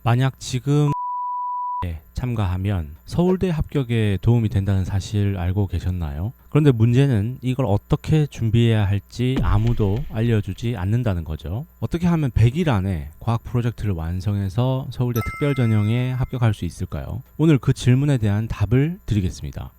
만약 지금 참가하면 서울대 합격에 도움이 된다는 사실 알고 계셨나요? 그런데 문제는 이걸 어떻게 준비해야 할지 아무도 알려주지 않는다는 거죠. 어떻게 하면 100일 안에 과학 프로젝트를 완성해서 서울대 특별전형에 합격할 수 있을까요? 오늘 그 질문에 대한 답을 드리겠습니다.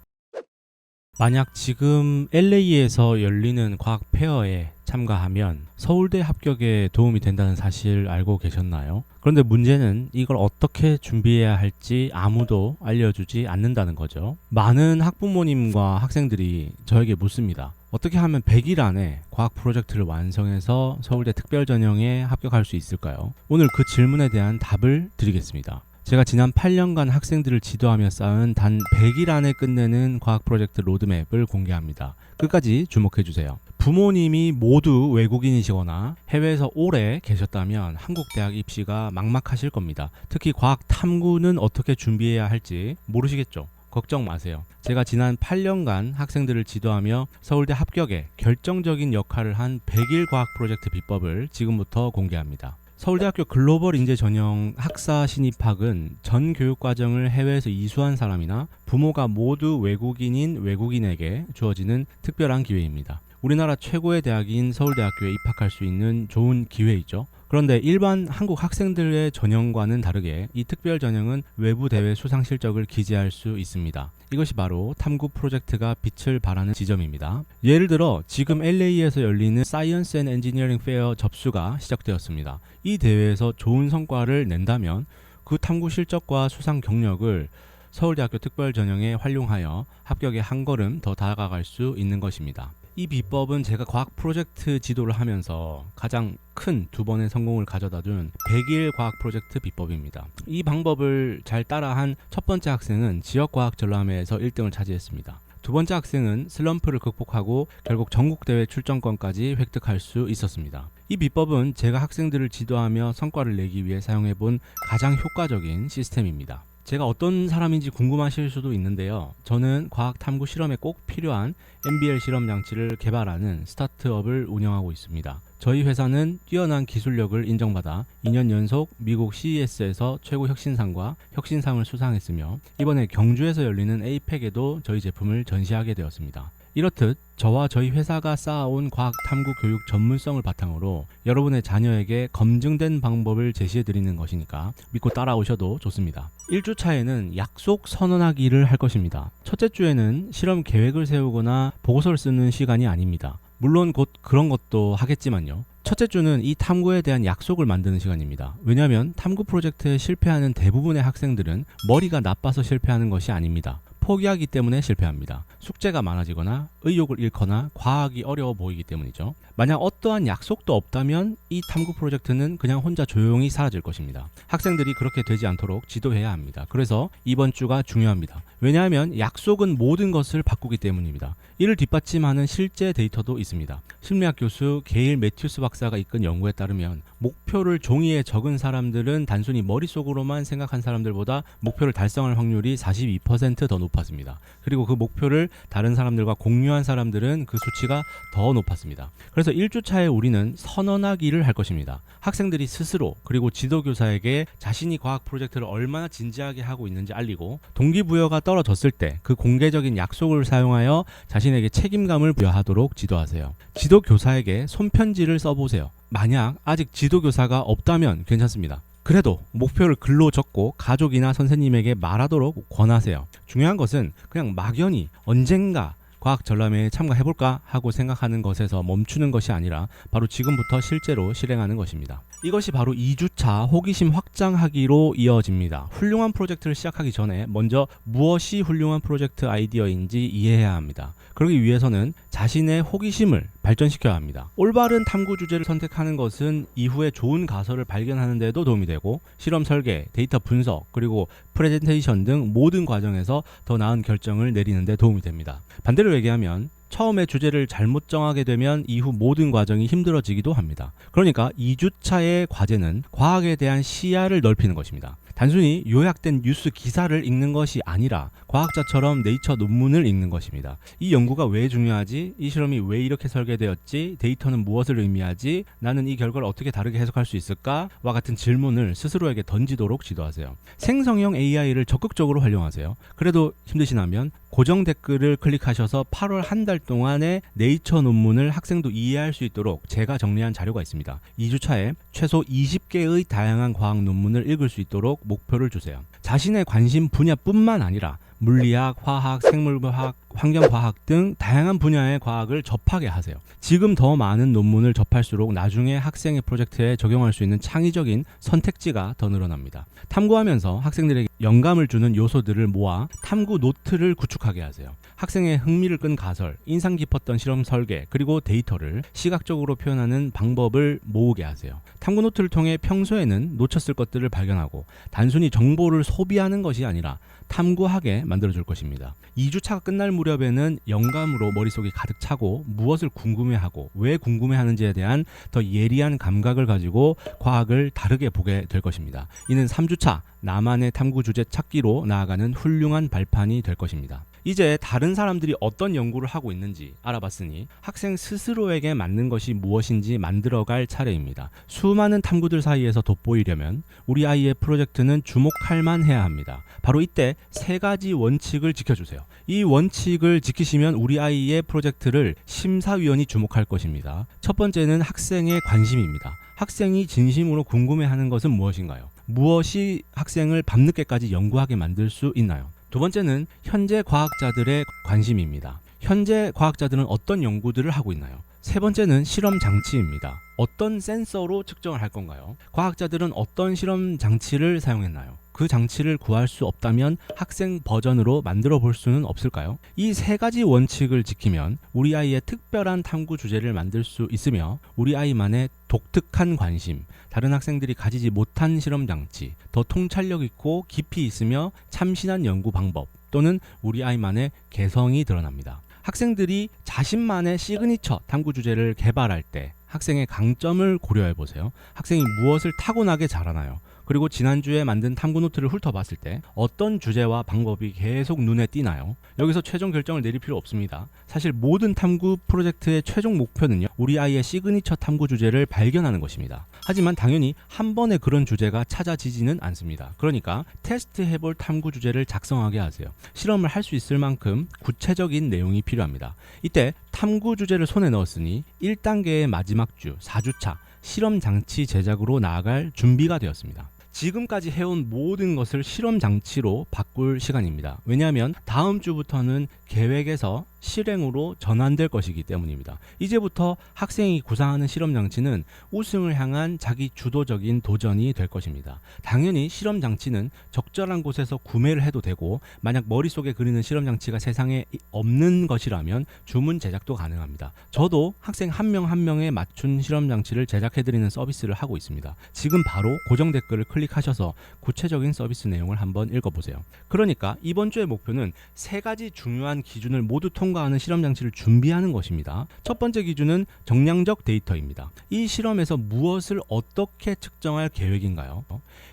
만약 지금 LA에서 열리는 과학 페어에 참가하면 서울대 합격에 도움이 된다는 사실 알고 계셨나요? 그런데 문제는 이걸 어떻게 준비해야 할지 아무도 알려주지 않는다는 거죠. 많은 학부모님과 학생들이 저에게 묻습니다. 어떻게 하면 100일 안에 과학 프로젝트를 완성해서 서울대 특별전형에 합격할 수 있을까요? 오늘 그 질문에 대한 답을 드리겠습니다. 제가 지난 8년간 학생들을 지도하며 쌓은 단 100일 안에 끝내는 과학 프로젝트 로드맵을 공개합니다. 끝까지 주목해주세요. 부모님이 모두 외국인이시거나 해외에서 오래 계셨다면 한국 대학 입시가 막막하실 겁니다. 특히 과학 탐구는 어떻게 준비해야 할지 모르시겠죠? 걱정 마세요. 제가 지난 8년간 학생들을 지도하며 서울대 합격에 결정적인 역할을 한 100일 과학 프로젝트 비법을 지금부터 공개합니다. 서울대학교 글로벌 인재 전형 학사 신입학은 전 교육과정을 해외에서 이수한 사람이나 부모가 모두 외국인인 외국인에게 주어지는 특별한 기회입니다. 우리나라 최고의 대학인 서울대학교에 입학할 수 있는 좋은 기회이죠. 그런데 일반 한국 학생들의 전형과는 다르게 이 특별 전형은 외부 대회 수상 실적을 기재할 수 있습니다. 이것이 바로 탐구 프로젝트가 빛을 발하는 지점입니다. 예를 들어 지금 LA에서 열리는 사이언스 앤 엔지니어링 페어 접수가 시작되었습니다. 이 대회에서 좋은 성과를 낸다면 그 탐구 실적과 수상 경력을 서울대학교 특별 전형에 활용하여 합격에 한 걸음 더 다가갈 수 있는 것입니다. 이 비법은 제가 과학 프로젝트 지도를 하면서 가장 큰 2번의 성공을 가져다 준 100일 과학 프로젝트 비법입니다. 이 방법을 잘 따라한 첫 번째 학생은 지역과학 전람회에서 1등을 차지했습니다. 두 번째 학생은 슬럼프를 극복하고 결국 전국대회 출전권까지 획득할 수 있었습니다. 이 비법은 제가 학생들을 지도하며 성과를 내기 위해 사용해본 가장 효과적인 시스템입니다. 제가 어떤 사람인지 궁금하실 수도 있는데요. 저는 과학 탐구 실험에 꼭 필요한 NBL 실험 장치를 개발하는 스타트업을 운영하고 있습니다. 저희 회사는 뛰어난 기술력을 인정받아 2년 연속 미국 CES에서 최고 혁신상과 혁신상을 수상했으며 이번에 경주에서 열리는 APEC에도 저희 제품을 전시하게 되었습니다. 이렇듯 저와 저희 회사가 쌓아온 과학 탐구 교육 전문성을 바탕으로 여러분의 자녀에게 검증된 방법을 제시해 드리는 것이니까 믿고 따라오셔도 좋습니다. 1주차에는 약속 선언하기를 할 것입니다. 첫째 주에는 실험 계획을 세우거나 보고서를 쓰는 시간이 아닙니다. 물론 곧 그런 것도 하겠지만요. 첫째 주는 이 탐구에 대한 약속을 만드는 시간입니다. 왜냐하면 탐구 프로젝트에 실패하는 대부분의 학생들은 머리가 나빠서 실패하는 것이 아닙니다. 포기하기 때문에 실패합니다. 숙제가 많아지거나 의욕을 잃거나 과학이 어려워 보이기 때문이죠. 만약 어떠한 약속도 없다면 이 탐구 프로젝트는 그냥 혼자 조용히 사라질 것입니다. 학생들이 그렇게 되지 않도록 지도해야 합니다. 그래서 이번 주가 중요합니다. 왜냐하면 약속은 모든 것을 바꾸기 때문입니다. 이를 뒷받침하는 실제 데이터도 있습니다. 심리학 교수 게일 매튜스 박사가 이끈 연구에 따르면 목표를 종이에 적은 사람들은 단순히 머릿속으로만 생각한 사람들보다 목표를 달성할 확률이 42% 더 높았습니다. 그리고 그 목표를 다른 사람들과 공유한 사람들은 그 수치가 더 높았습니다. 그래서 1주차에 우리는 선언하기를 할 것입니다. 학생들이 스스로 그리고 지도교사에게 자신이 과학 프로젝트를 얼마나 진지하게 하고 있는지 알리고 동기부여가 떨어졌을 때 그 공개적인 약속을 사용하여 자신에게 책임감을 부여하도록 지도하세요. 지도교사에게 손편지를 써보세요. 만약 아직 지도교사가 없다면 괜찮습니다. 그래도 목표를 글로 적고 가족이나 선생님에게 말하도록 권하세요. 중요한 것은 그냥 막연히 언젠가 과학 전람회에 참가해볼까 하고 생각하는 것에서 멈추는 것이 아니라 바로 지금부터 실제로 실행하는 것입니다. 이것이 바로 2주차 호기심 확장하기로 이어집니다. 훌륭한 프로젝트를 시작하기 전에 먼저 무엇이 훌륭한 프로젝트 아이디어인지 이해해야 합니다. 그러기 위해서는 자신의 호기심을 발전시켜야 합니다. 올바른 탐구 주제를 선택하는 것은 이후에 좋은 가설을 발견하는 데도 도움이 되고 실험 설계, 데이터 분석, 그리고 프레젠테이션 등 모든 과정에서 더 나은 결정을 내리는 데 도움이 됩니다. 반대로 얘기하면 처음에 주제를 잘못 정하게 되면 이후 모든 과정이 힘들어지기도 합니다. 그러니까 2주차의 과제는 과학에 대한 시야를 넓히는 것입니다. 단순히 요약된 뉴스 기사를 읽는 것이 아니라 과학자처럼 네이처 논문을 읽는 것입니다. 이 연구가 왜 중요하지? 이 실험이 왜 이렇게 설계되었지? 데이터는 무엇을 의미하지? 나는 이 결과를 어떻게 다르게 해석할 수 있을까? 와 같은 질문을 스스로에게 던지도록 지도하세요. 생성형 AI를 적극적으로 활용하세요. 그래도 힘드시다면 고정 댓글을 클릭하셔서 8월 한 달 동안의 네이처 논문을 학생도 이해할 수 있도록 제가 정리한 자료가 있습니다. 2주차에 최소 20개의 다양한 과학 논문을 읽을 수 있도록 목표를 주세요. 자신의 관심 분야뿐만 아니라 물리학, 화학, 생물과학, 환경과학 등 다양한 분야의 과학을 접하게 하세요. 지금 더 많은 논문을 접할수록 나중에 학생의 프로젝트에 적용할 수 있는 창의적인 선택지가 더 늘어납니다. 탐구하면서 학생들에게 영감을 주는 요소들을 모아 탐구 노트를 구축하게 하세요. 학생의 흥미를 끈 가설, 인상 깊었던 실험 설계, 그리고 데이터를 시각적으로 표현하는 방법을 모으게 하세요. 탐구 노트를 통해 평소에는 놓쳤을 것들을 발견하고 단순히 정보를 소비하는 것이 아니라 탐구하게 만들어줄 것입니다. 2주차가 끝날 무렵에는 영감으로 머릿속이 가득 차고 무엇을 궁금해하고 왜 궁금해하는지에 대한 더 예리한 감각을 가지고 과학을 다르게 보게 될 것입니다. 이는 3주차 나만의 탐구 주제 찾기로 나아가는 훌륭한 발판이 될 것입니다. 이제 다른 사람들이 어떤 연구를 하고 있는지 알아봤으니 학생 스스로에게 맞는 것이 무엇인지 만들어갈 차례입니다. 수많은 탐구들 사이에서 돋보이려면 우리 아이의 프로젝트는 주목할 만해야 합니다. 바로 이때 3가지 원칙을 지켜주세요. 이 원칙을 지키시면 우리 아이의 프로젝트를 심사위원이 주목할 것입니다. 첫 번째는 학생의 관심입니다. 학생이 진심으로 궁금해하는 것은 무엇인가요? 무엇이 학생을 밤늦게까지 연구하게 만들 수 있나요? 두 번째는 현재 과학자들의 관심입니다. 현재 과학자들은 어떤 연구들을 하고 있나요? 세 번째는 실험 장치입니다. 어떤 센서로 측정을 할 건가요? 과학자들은 어떤 실험 장치를 사용했나요? 그 장치를 구할 수 없다면 학생 버전으로 만들어 볼 수는 없을까요? 이 3가지 원칙을 지키면 우리 아이의 특별한 탐구 주제를 만들 수 있으며 우리 아이만의 독특한 관심, 다른 학생들이 가지지 못한 실험 장치, 더 통찰력 있고 깊이 있으며 참신한 연구 방법 또는 우리 아이만의 개성이 드러납니다. 학생들이 자신만의 시그니처 탐구 주제를 개발할 때 학생의 강점을 고려해 보세요. 학생이 무엇을 타고나게 잘하나요? 그리고 지난주에 만든 탐구 노트를 훑어봤을 때 어떤 주제와 방법이 계속 눈에 띄나요? 여기서 최종 결정을 내릴 필요 없습니다. 사실 모든 탐구 프로젝트의 최종 목표는요, 우리 아이의 시그니처 탐구 주제를 발견하는 것입니다. 하지만 당연히 한 번에 그런 주제가 찾아지지는 않습니다. 그러니까 테스트해볼 탐구 주제를 작성하게 하세요. 실험을 할 수 있을 만큼 구체적인 내용이 필요합니다. 이때 탐구 주제를 손에 넣었으니 1단계의 마지막 주 4주차 실험 장치 제작으로 나아갈 준비가 되었습니다. 지금까지 해온 모든 것을 실험 장치로 바꿀 시간입니다. 왜냐하면 다음 주부터는 계획에서 실행으로 전환될 것이기 때문입니다. 이제부터 학생이 구상하는 실험 장치는 우승을 향한 자기 주도적인 도전이 될 것입니다. 당연히 실험 장치는 적절한 곳에서 구매를 해도 되고, 만약 머릿속에 그리는 실험 장치가 세상에 없는 것이라면 주문 제작도 가능합니다. 저도 학생 한 명 한 명에 맞춘 실험 장치를 제작해드리는 서비스를 하고 있습니다. 지금 바로 고정 댓글을 클릭하셔서 구체적인 서비스 내용을 한번 읽어보세요. 그러니까 이번 주의 목표는 3가지 중요한 기준을 모두 통과하는 실험 장치를 준비하는 것입니다. 첫 번째 기준은 정량적 데이터입니다. 이 실험에서 무엇을 어떻게 측정할 계획인가요?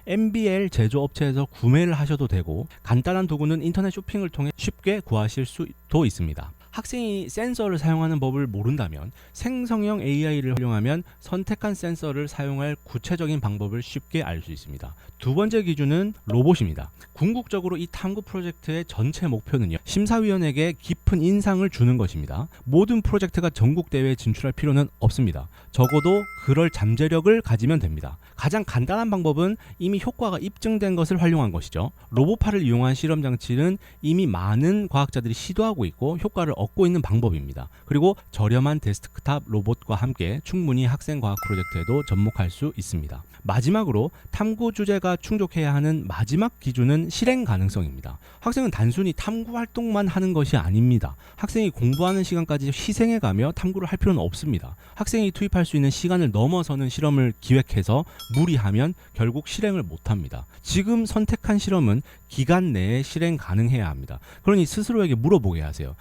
MBL 제조업체에서 구매를 하셔도 되고, 간단한 도구는 인터넷 쇼핑을 통해 쉽게 구하실 수도 있습니다. 학생이 센서를 사용하는 법을 모른다면 생성형 AI를 활용하면 선택한 센서를 사용할 구체적인 방법을 쉽게 알 수 있습니다. 두 번째 기준은 로봇입니다. 궁극적으로 이 탐구 프로젝트의 전체 목표는요, 심사위원에게 깊은 인상을 주는 것입니다. 모든 프로젝트가 전국대회에 진출할 필요는 없습니다. 적어도 그럴 잠재력을 가지면 됩니다. 가장 간단한 방법은 이미 효과가 입증된 것을 활용한 것이죠. 로봇파를 이용한 실험 장치는 이미 많은 과학자들이 시도하고 있고 효과를 얻고 있는 방법입니다. 그리고 저렴한 데스크탑 로봇과 함께 충분히 학생 과학 프로젝트에도 접목할 수 있습니다. 마지막으로 탐구 주제가 충족해야 하는 마지막 기준은 실행 가능성입니다. 학생은 단순히 탐구 활동만 하는 것이 아닙니다. 학생이 공부하는 시간까지 희생해가며 탐구를 할 필요는 없습니다. 학생이 투입할 수 있는 시간을 넘어서는 실험을 기획해서 무리하면 결국 실행을 못합니다. 지금 선택한 실험은 기간 내에 실행 가능해야 합니다. 그러니 스스로에게 물어보게 하세요.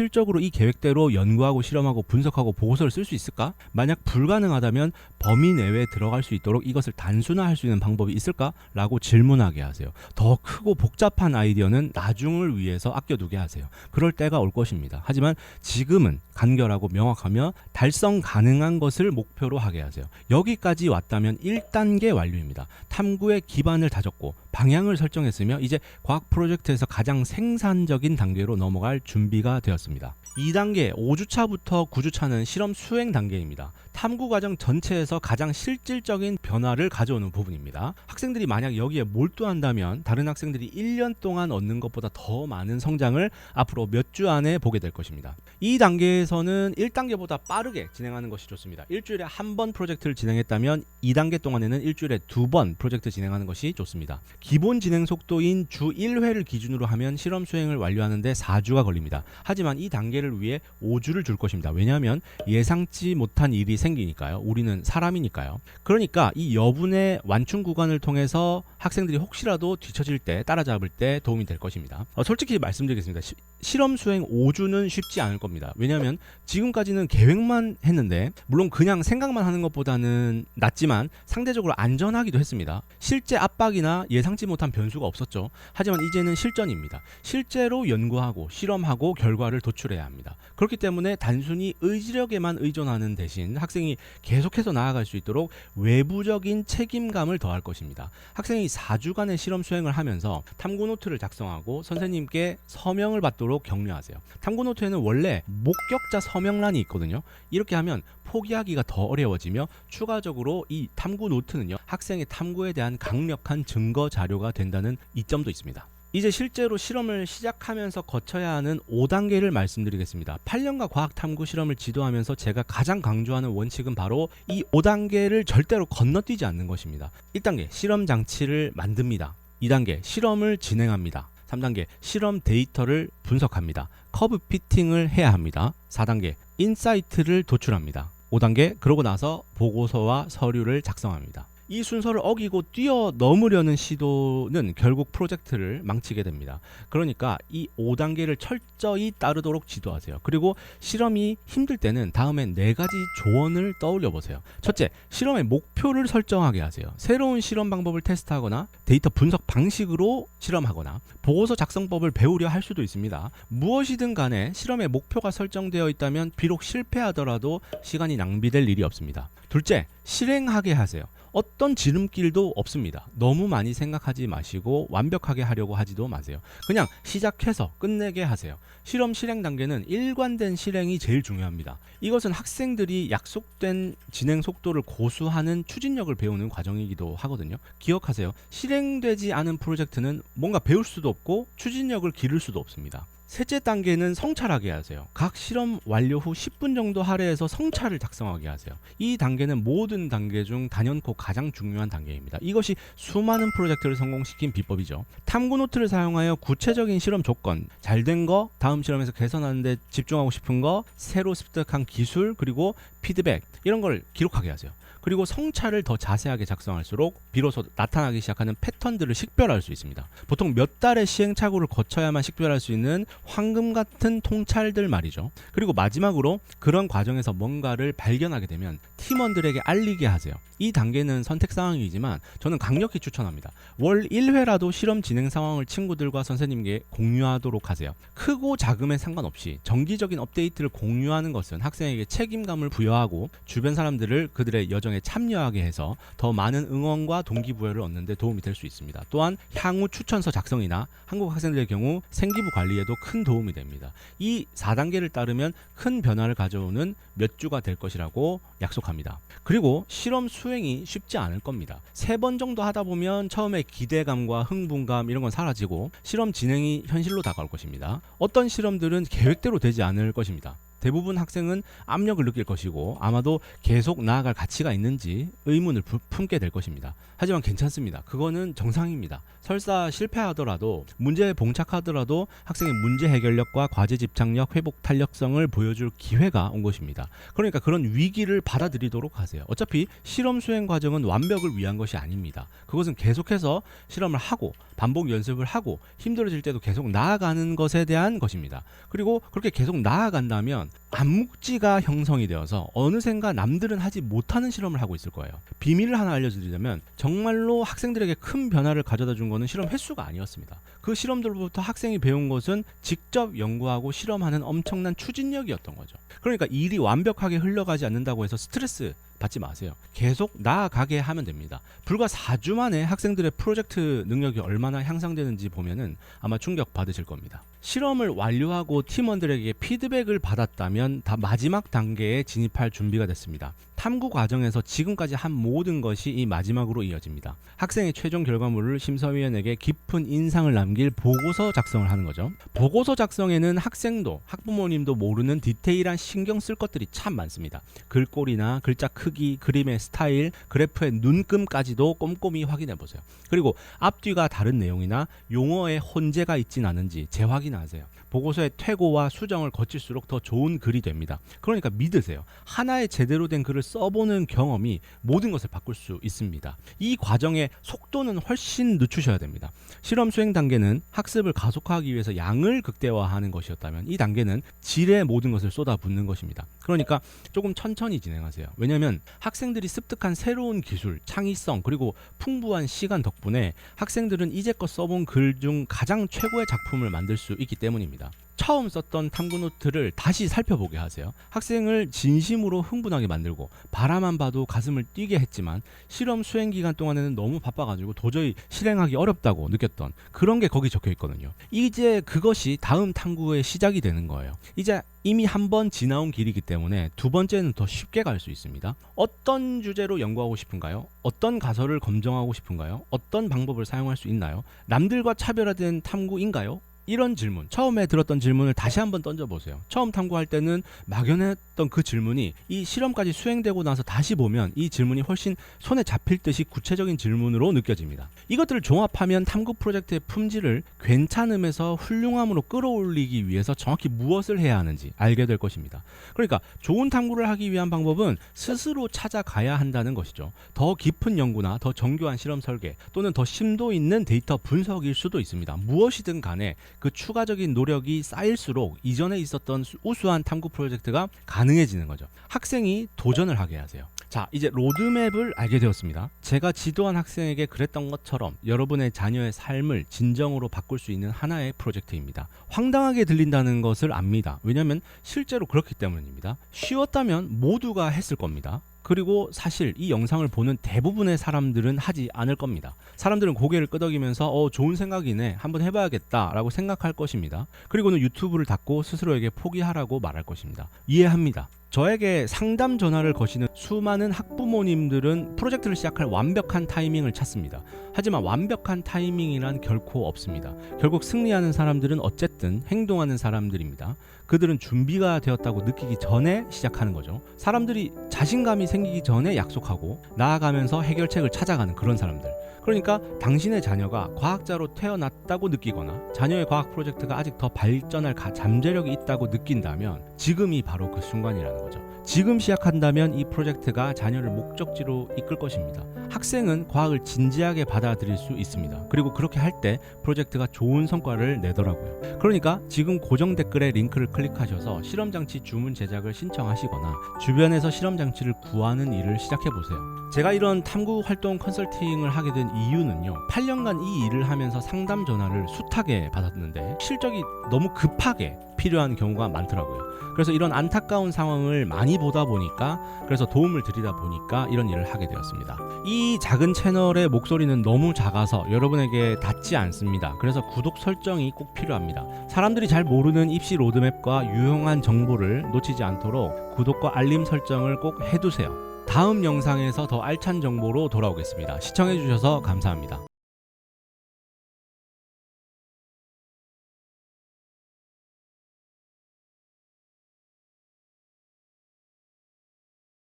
현실적으로 이 계획대로 연구하고 실험하고 분석하고 보고서를 쓸 수 있을까? 만약 불가능하다면 범위 내외에 들어갈 수 있도록 이것을 단순화할 수 있는 방법이 있을까? 라고 질문하게 하세요. 더 크고 복잡한 아이디어는 나중을 위해서 아껴두게 하세요. 그럴 때가 올 것입니다. 하지만 지금은 간결하고 명확하며 달성 가능한 것을 목표로 하게 하세요. 여기까지 왔다면 1단계 완료입니다. 탐구의 기반을 다졌고 방향을 설정했으며 이제 과학 프로젝트에서 가장 생산적인 단계로 넘어갈 준비가 되었습니다. 2단계 5주차부터 9주차는 실험 수행 단계입니다. 탐구 과정 전체에서 가장 실질적인 변화를 가져오는 부분입니다. 학생들이 만약 여기에 몰두한다면 다른 학생들이 1년 동안 얻는 것보다 더 많은 성장을 앞으로 몇 주 안에 보게 될 것입니다. 이 단계에서는 1단계보다 빠르게 진행하는 것이 좋습니다. 일주일에 한 번 프로젝트를 진행했다면 2단계 동안에는 일주일에 2번 프로젝트 진행하는 것이 좋습니다. 기본 진행 속도인 주 1회를 기준으로 하면 실험 수행을 완료하는데 4주가 걸립니다. 하지만 이 단계를 위해 5주를 줄 것입니다. 왜냐하면 예상치 못한 일이 생기니까요. 우리는 사람이니까요. 그러니까 이 여분의 완충 구간을 통해서 학생들이 혹시라도 뒤처질 때 따라잡을 때 도움이 될 것입니다. 솔직히 말씀드리겠습니다. 실험 수행 5주는 쉽지 않을 겁니다. 왜냐하면 지금까지는 계획만 했는데 물론 그냥 생각만 하는 것보다는 낫지만 상대적으로 안전하기도 했습니다. 실제 압박이나 예상치 못한 변수가 없었죠. 하지만 이제는 실전입니다. 실제로 연구하고 실험하고 결과를 도출해야 합니다. 그렇기 때문에 단순히 의지력에만 의존하는 대신 학생이 계속해서 나아갈 수 있도록 외부적인 책임감을 더할 것입니다. 학생이 4주간의 실험 수행을 하면서 탐구 노트를 작성하고 선생님께 서명을 받도록 격려하세요. 탐구 노트에는 원래 목격자 서명란이 있거든요. 이렇게 하면 포기하기가 더 어려워지며 추가적으로 이 탐구 노트는요, 학생의 탐구에 대한 강력한 증거 자료가 된다는 이점도 있습니다. 이제 실제로 실험을 시작하면서 거쳐야 하는 5단계를 말씀드리겠습니다. 8년간 과학 탐구 실험을 지도하면서 제가 가장 강조하는 원칙은 바로 이 5단계를 절대로 건너뛰지 않는 것입니다. 1단계 실험 장치를 만듭니다. 2단계 실험을 진행합니다. 3단계 실험 데이터를 분석합니다. 커브 피팅을 해야 합니다. 4단계 인사이트를 도출합니다. 5단계 그러고 나서 보고서와 서류를 작성합니다. 이 순서를 어기고 뛰어넘으려는 시도는 결국 프로젝트를 망치게 됩니다. 그러니까 이 5단계를 철저히 따르도록 지도하세요. 그리고 실험이 힘들 때는 다음에 4가지 조언을 떠올려 보세요. 첫째, 실험의 목표를 설정하게 하세요. 새로운 실험 방법을 테스트하거나 데이터 분석 방식으로 실험하거나 보고서 작성법을 배우려 할 수도 있습니다. 무엇이든 간에 실험의 목표가 설정되어 있다면 비록 실패하더라도 시간이 낭비될 일이 없습니다. 둘째, 실행하게 하세요. 어떤 지름길도 없습니다. 너무 많이 생각하지 마시고 완벽하게 하려고 하지도 마세요. 그냥 시작해서 끝내게 하세요. 실험 실행 단계는 일관된 실행이 제일 중요합니다. 이것은 학생들이 약속된 진행 속도를 고수하는 추진력을 배우는 과정이기도 하거든요. 기억하세요. 실행되지 않은 프로젝트는 뭔가 배울 수도 없고 추진력을 기를 수도 없습니다. 셋째 단계는 성찰하게 하세요. 각 실험 완료 후 10분 정도 할애해서 성찰을 작성하게 하세요. 이 단계는 모든 단계 중 단연코 가장 중요한 단계입니다. 이것이 수많은 프로젝트를 성공시킨 비법이죠. 탐구 노트를 사용하여 구체적인 실험 조건, 잘된 거, 다음 실험에서 개선하는 데 집중하고 싶은 거, 새로 습득한 기술, 그리고 피드백 이런 걸 기록하게 하세요. 그리고 성찰을 더 자세하게 작성할수록 비로소 나타나기 시작하는 패턴들을 식별할 수 있습니다. 보통 몇 달의 시행착오를 거쳐야만 식별할 수 있는 황금 같은 통찰들 말이죠. 그리고 마지막으로 그런 과정에서 뭔가를 발견하게 되면 팀원들에게 알리게 하세요. 이 단계는 선택 상황이지만 저는 강력히 추천합니다. 월 1회라도 실험 진행 상황을 친구들과 선생님께 공유하도록 하세요. 크고 작음에 상관없이 정기적인 업데이트를 공유하는 것은 학생에게 책임감을 부여하고 주변 사람들을 그들의 여정에 참여하게 해서 더 많은 응원과 동기부여를 얻는 데 도움이 될 수 있습니다. 또한 향후 추천서 작성이나 한국 학생들의 경우 생기부 관리에도 큰 도움이 됩니다. 이 4단계를 따르면 큰 변화를 가져오는 몇 주가 될 것이라고 약속합니다. 그리고 실험 수행이 쉽지 않을 겁니다. 3번 정도 하다 보면 처음에 기대감과 흥분감 이런 건 사라지고 실험 진행이 현실로 다가올 것입니다. 어떤 실험들은 계획대로 되지 않을 것입니다. 대부분 학생은 압력을 느낄 것이고 아마도 계속 나아갈 가치가 있는지 의문을 품게 될 것입니다. 하지만 괜찮습니다. 그거는 정상입니다. 설사 실패하더라도 문제에 봉착하더라도 학생의 문제 해결력과 과제 집착력, 회복 탄력성을 보여줄 기회가 온 것입니다. 그러니까 그런 위기를 받아들이도록 하세요. 어차피 실험 수행 과정은 완벽을 위한 것이 아닙니다. 그것은 계속해서 실험을 하고 반복 연습을 하고 힘들어질 때도 계속 나아가는 것에 대한 것입니다. 그리고 그렇게 계속 나아간다면 암묵지가 형성이 되어서 어느샌가 남들은 하지 못하는 실험을 하고 있을 거예요. 비밀을 하나 알려드리자면 정말로 학생들에게 큰 변화를 가져다 준 것은 실험 횟수가 아니었습니다. 그 실험들로부터 학생이 배운 것은 직접 연구하고 실험하는 엄청난 추진력이었던 거죠. 그러니까 일이 완벽하게 흘러가지 않는다고 해서 스트레스 받지 마세요. 계속 나아가게 하면 됩니다. 불과 4주 만에 학생들의 프로젝트 능력이 얼마나 향상되는지 보면은 아마 충격 받으실 겁니다. 실험을 완료하고 팀원들에게 피드백을 받았다면 다 마지막 단계에 진입할 준비가 됐습니다. 탐구 과정에서 지금까지 한 모든 것이 이 마지막으로 이어집니다. 학생의 최종 결과물을 심사위원에게 깊은 인상을 남길 보고서 작성을 하는 거죠. 보고서 작성에는 학생도 학부모님도 모르는 디테일한 신경 쓸 것들이 참 많습니다. 글꼴이나 글자 크기, 그림의 스타일, 그래프의 눈금까지도 꼼꼼히 확인해 보세요. 그리고 앞뒤가 다른 내용이나 용어의 혼재가 있진 않은지 재확인하세요. 보고서의 퇴고와 수정을 거칠수록 더 좋은 글이 됩니다. 그러니까 믿으세요. 하나의 제대로 된 글을 써보는 경험이 모든 것을 바꿀 수 있습니다. 이 과정의 속도는 훨씬 늦추셔야 됩니다. 실험 수행 단계는 학습을 가속화하기 위해서 양을 극대화하는 것이었다면 이 단계는 질의 모든 것을 쏟아붓는 것입니다. 그러니까 조금 천천히 진행하세요. 왜냐하면 학생들이 습득한 새로운 기술, 창의성 그리고 풍부한 시간 덕분에 학생들은 이제껏 써본 글 중 가장 최고의 작품을 만들 수 있기 때문입니다. 처음 썼던 탐구 노트를 다시 살펴보게 하세요. 학생을 진심으로 흥분하게 만들고 바라만 봐도 가슴을 뛰게 했지만 실험 수행 기간 동안에는 너무 바빠가지고 도저히 실행하기 어렵다고 느꼈던 그런 게 거기 적혀 있거든요. 이제 그것이 다음 탐구의 시작이 되는 거예요. 이제 이미 한 번 지나온 길이기 때문에 두 번째는 더 쉽게 갈 수 있습니다. 어떤 주제로 연구하고 싶은가요? 어떤 가설을 검증하고 싶은가요? 어떤 방법을 사용할 수 있나요? 남들과 차별화된 탐구인가요? 이런 질문, 처음에 들었던 질문을 다시 한번 던져보세요. 처음 탐구할 때는 막연했던 그 질문이 이 실험까지 수행되고 나서 다시 보면 이 질문이 훨씬 손에 잡힐 듯이 구체적인 질문으로 느껴집니다. 이것들을 종합하면 탐구 프로젝트의 품질을 괜찮음에서 훌륭함으로 끌어올리기 위해서 정확히 무엇을 해야 하는지 알게 될 것입니다. 그러니까 좋은 탐구를 하기 위한 방법은 스스로 찾아가야 한다는 것이죠. 더 깊은 연구나 더 정교한 실험 설계 또는 더 심도 있는 데이터 분석일 수도 있습니다. 무엇이든 간에 그 추가적인 노력이 쌓일수록 이전에 있었던 우수한 탐구 프로젝트가 가능해지는 거죠. 학생이 도전을 하게 하세요. 자, 이제 로드맵을 알게 되었습니다. 제가 지도한 학생에게 그랬던 것처럼 여러분의 자녀의 삶을 진정으로 바꿀 수 있는 하나의 프로젝트입니다. 황당하게 들린다는 것을 압니다. 왜냐하면 실제로 그렇기 때문입니다. 쉬웠다면 모두가 했을 겁니다. 그리고 사실 이 영상을 보는 대부분의 사람들은 하지 않을 겁니다. 사람들은 고개를 끄덕이면서 좋은 생각이네, 한번 해봐야겠다 라고 생각할 것입니다. 그리고는 유튜브를 닫고 스스로에게 포기하라고 말할 것입니다. 이해합니다. 저에게 상담 전화를 거시는 수많은 학부모님들은 프로젝트를 시작할 완벽한 타이밍을 찾습니다. 하지만 완벽한 타이밍이란 결코 없습니다. 결국 승리하는 사람들은 어쨌든 행동하는 사람들입니다. 그들은 준비가 되었다고 느끼기 전에 시작하는 거죠. 사람들이 자신감이 생기기 전에 약속하고 나아가면서 해결책을 찾아가는 그런 사람들. 그러니까 당신의 자녀가 과학자로 태어났다고 느끼거나 자녀의 과학 프로젝트가 아직 더 발전할 잠재력이 있다고 느낀다면 지금이 바로 그 순간이라는 거죠. 지금 시작한다면 이 프로젝트가 자녀를 목적지로 이끌 것입니다. 학생은 과학을 진지하게 받아들일 수 있습니다. 그리고 그렇게 할 때 프로젝트가 좋은 성과를 내더라고요. 그러니까 지금 고정 댓글에 링크를 클릭하셔서 실험장치 주문 제작을 신청하시거나 주변에서 실험장치를 구하는 일을 시작해보세요. 제가 이런 탐구 활동 컨설팅을 하게 된 이유는요, 8년간 이 일을 하면서 상담 전화를 숱하게 받았는데 실적이 너무 급하게 필요한 경우가 많더라고요. 그래서 이런 안타까운 상황을 많이 보다 보니까, 그래서 도움을 드리다 보니까 이런 일을 하게 되었습니다. 이 작은 채널의 목소리는 너무 작아서 여러분에게 닿지 않습니다. 그래서 구독 설정이 꼭 필요합니다. 사람들이 잘 모르는 입시 로드맵과 유용한 정보를 놓치지 않도록 구독과 알림 설정을 꼭 해두세요. 다음 영상에서 더 알찬 정보로 돌아오겠습니다. 시청해주셔서 감사합니다.